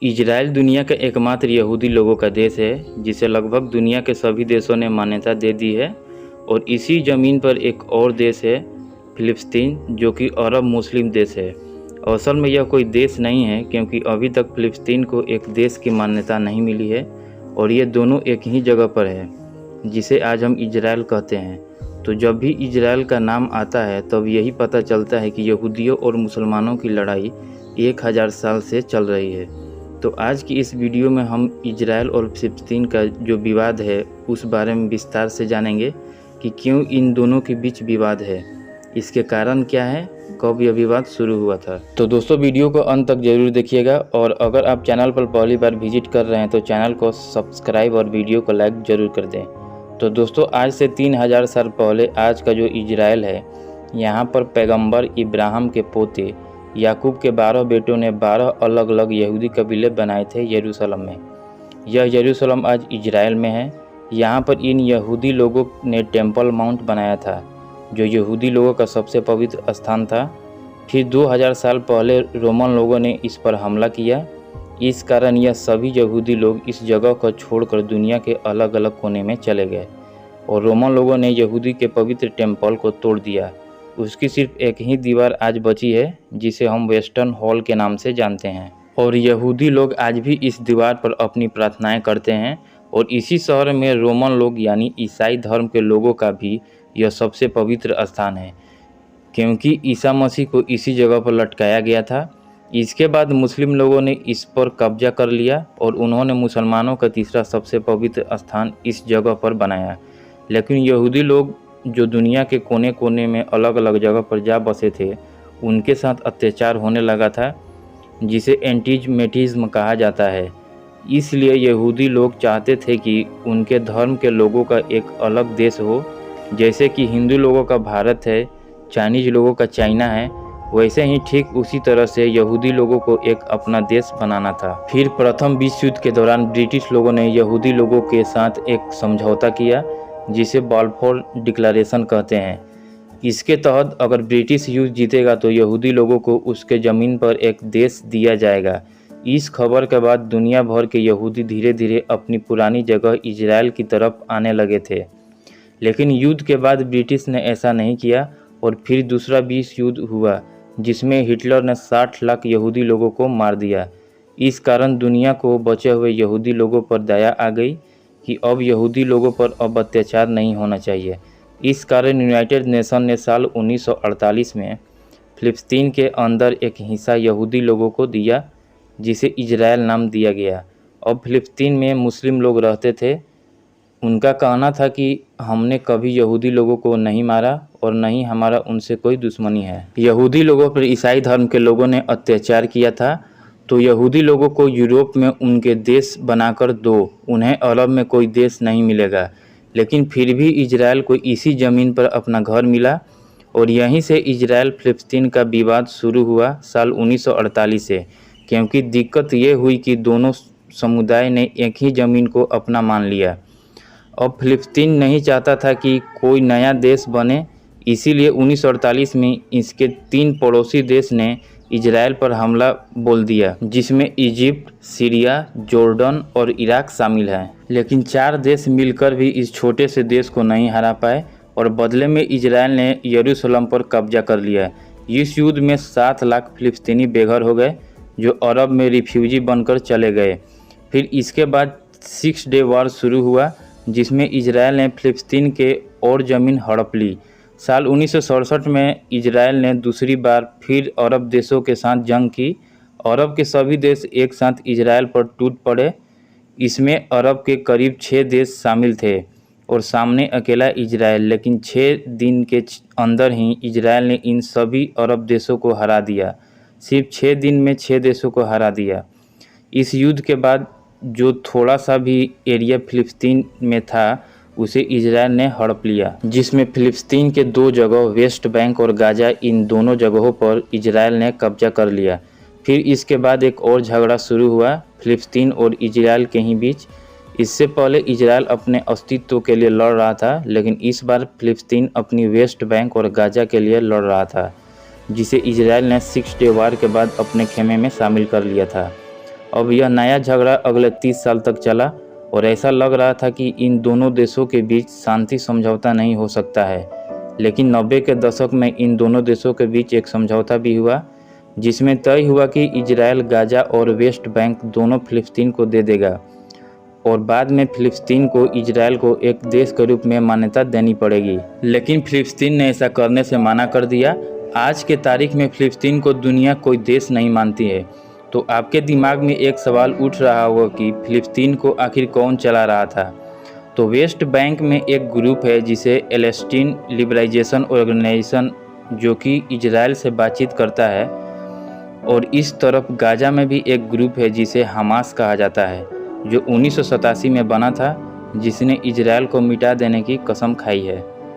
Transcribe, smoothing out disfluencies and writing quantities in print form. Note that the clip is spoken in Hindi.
इजराइल दुनिया का एकमात्र यहूदी लोगों का देश है, जिसे लगभग दुनिया के सभी देशों ने मान्यता दे दी है। और इसी ज़मीन पर एक और देश है, फ़िलिस्तीन, जो कि अरब मुस्लिम देश है। असल में यह कोई देश नहीं है, क्योंकि अभी तक फ़िलिस्तीन को एक देश की मान्यता नहीं मिली है और ये दोनों एक ही जगह पर है, जिसे आज हम इजराइल कहते हैं। तो जब भी इजराइल का नाम आता है तब यही पता चलता है कि यहूदियों और मुसलमानों की लड़ाई 1000 साल से चल रही है। तो आज की इस वीडियो में हम इजराइल और फ़िलिस्तीन का जो विवाद है उस बारे में विस्तार से जानेंगे कि क्यों इन दोनों के बीच विवाद है, इसके कारण क्या है, कब यह विवाद शुरू हुआ था। तो दोस्तों, वीडियो को अंत तक जरूर देखिएगा और अगर आप चैनल पर पहली बार विजिट कर रहे हैं तो चैनल को सब्सक्राइब और वीडियो को लाइक जरूर कर दें। तो दोस्तों, आज से 3000 साल पहले आज का जो इजराइल है, यहाँ पर पैगंबर इब्राहिम के पोते याकूब के 12 बेटों ने 12 अलग अलग यहूदी कबीले बनाए थे यरूशलेम में। यह यरूशलेम आज इजराइल में है। यहाँ पर इन यहूदी लोगों ने टेम्पल माउंट बनाया था, जो यहूदी लोगों का सबसे पवित्र स्थान था। फिर 2000 साल पहले रोमन लोगों ने इस पर हमला किया। इस कारण यह सभी यहूदी लोग इस जगह को छोड़कर दुनिया के अलग अलग कोने में चले गए और रोमन लोगों ने यहूदी के पवित्र टेम्पल को तोड़ दिया। उसकी सिर्फ एक ही दीवार आज बची है, जिसे हम वेस्टर्न हॉल के नाम से जानते हैं। और यहूदी लोग आज भी इस दीवार पर अपनी प्रार्थनाएं करते हैं। और इसी शहर में रोमन लोग यानी ईसाई धर्म के लोगों का भी यह सबसे पवित्र स्थान है, क्योंकि ईसा मसीह को इसी जगह पर लटकाया गया था। इसके बाद मुस्लिम लोगों ने इस पर कब्जा कर लिया और उन्होंने मुसलमानों का तीसरा सबसे पवित्र स्थान इस जगह पर बनाया। लेकिन यहूदी लोग जो दुनिया के कोने कोने में अलग अलग जगह पर जा बसे थे, उनके साथ अत्याचार होने लगा था, जिसे एंटीसेमिटिज्म कहा जाता है। इसलिए यहूदी लोग चाहते थे कि उनके धर्म के लोगों का एक अलग देश हो। जैसे कि हिंदू लोगों का भारत है, चाइनीज लोगों का चाइना है, वैसे ही ठीक उसी तरह से यहूदी लोगों को एक अपना देश बनाना था। फिर प्रथम विश्व युद्ध के दौरान ब्रिटिश लोगों ने यहूदी लोगों के साथ एक समझौता किया, जिसे बाल्फोर डिक्लेरेशन कहते हैं। इसके तहत अगर ब्रिटिश युद्ध जीतेगा तो यहूदी लोगों को उसके ज़मीन पर एक देश दिया जाएगा। इस खबर के बाद दुनिया भर के यहूदी धीरे धीरे अपनी पुरानी जगह इजराइल की तरफ आने लगे थे। लेकिन युद्ध के बाद ब्रिटिश ने ऐसा नहीं किया और फिर दूसरा विश्व युद्ध हुआ, जिसमें हिटलर ने 60 लाख यहूदी लोगों को मार दिया। इस कारण दुनिया को बचे हुए यहूदी लोगों पर दया आ गई कि अब यहूदी लोगों पर अब अत्याचार नहीं होना चाहिए। इस कारण यूनाइटेड नेशन ने साल 1948 में फ़िलिस्तीन के अंदर एक हिस्सा यहूदी लोगों को दिया, जिसे इजराइल नाम दिया गया। अब फ़िलिस्तीन में मुस्लिम लोग रहते थे। उनका कहना था कि हमने कभी यहूदी लोगों को नहीं मारा और न ही हमारा उनसे कोई दुश्मनी है। यहूदी लोगों पर ईसाई धर्म के लोगों ने अत्याचार किया था, तो यहूदी लोगों को यूरोप में उनके देश बनाकर दो, उन्हें अरब में कोई देश नहीं मिलेगा। लेकिन फिर भी इजराइल को इसी ज़मीन पर अपना घर मिला और यहीं से इजराइल फ़िलिस्तीन का विवाद शुरू हुआ साल 1948 से। क्योंकि दिक्कत ये हुई कि दोनों समुदाय ने एक ही ज़मीन को अपना मान लिया। अब फ़िलिस्तीन नहीं चाहता था कि कोई नया देश बने, इसीलिए 1948 में इसके 3 पड़ोसी देश ने इजराइल पर हमला बोल दिया, जिसमें इजिप्ट, सीरिया, जॉर्डन और इराक शामिल हैं। लेकिन 4 देश मिलकर भी इस छोटे से देश को नहीं हरा पाए और बदले में इजराइल ने यरूशलेम पर कब्जा कर लिया। इस युद्ध में 7 लाख फ़िलिस्तीनी बेघर हो गए, जो अरब में रिफ्यूजी बनकर चले गए। फिर इसके बाद 6 डे वॉर शुरू हुआ, जिसमें इजराइल ने फ़िलिस्तीन के और ज़मीन हड़प ली। साल 1967 में इजराइल ने दूसरी बार फिर अरब देशों के साथ जंग की। अरब के सभी देश एक साथ इजराइल पर टूट पड़े। इसमें अरब के करीब 6 देश शामिल थे और सामने अकेला इजराइल। लेकिन 6 दिन के अंदर ही इजराइल ने इन सभी अरब देशों को हरा दिया। सिर्फ 6 दिन में 6 देशों को हरा दिया। इस युद्ध के बाद जो थोड़ा सा भी एरिया फ़िलिस्तीन में था, उसे इजराइल ने हड़प लिया, जिसमें फ़िलिस्तीन के 2 जगह वेस्ट बैंक और गाजा, इन दोनों जगहों पर इजराइल ने कब्जा कर लिया। फिर इसके बाद एक और झगड़ा शुरू हुआ फ़िलिस्तीन और इजराइल के ही बीच। इससे पहले इजराइल अपने अस्तित्व के लिए लड़ रहा था, लेकिन इस बार फ़िलिस्तीन अपनी वेस्ट बैंक और गाजा के लिए लड़ रहा था, जिसे इजराइल ने 6 डे वॉर के बाद अपने खेमे में शामिल कर लिया था। अब यह नया झगड़ा अगले 30 साल तक चला और ऐसा लग रहा था कि इन दोनों देशों के बीच शांति समझौता नहीं हो सकता है। लेकिन 90 के दशक में इन दोनों देशों के बीच एक समझौता भी हुआ, जिसमें तय हुआ कि इजराइल गाजा और वेस्ट बैंक दोनों फिलिस्तीन को दे देगा और बाद में फिलिस्तीन को इजराइल को एक देश के रूप में मान्यता देनी पड़ेगी। लेकिन फिलिस्तीन ने ऐसा करने से मना कर दिया। आज के तारीख में फिलिस्तीन को दुनिया कोई देश नहीं मानती है। तो आपके दिमाग में एक सवाल उठ रहा होगा कि फिलिस्तीन को आखिर कौन चला रहा था। तो वेस्ट बैंक में एक ग्रुप है जिसे पैलेस्टीन लिबरेशन ऑर्गेनाइजेशन, जो कि इजराइल से बातचीत करता है, और इस तरफ गाजा में भी एक ग्रुप है जिसे हमास कहा जाता है, जो 1987 में बना था, जिसने इजराइल को मिटा देने की कसम खाई है।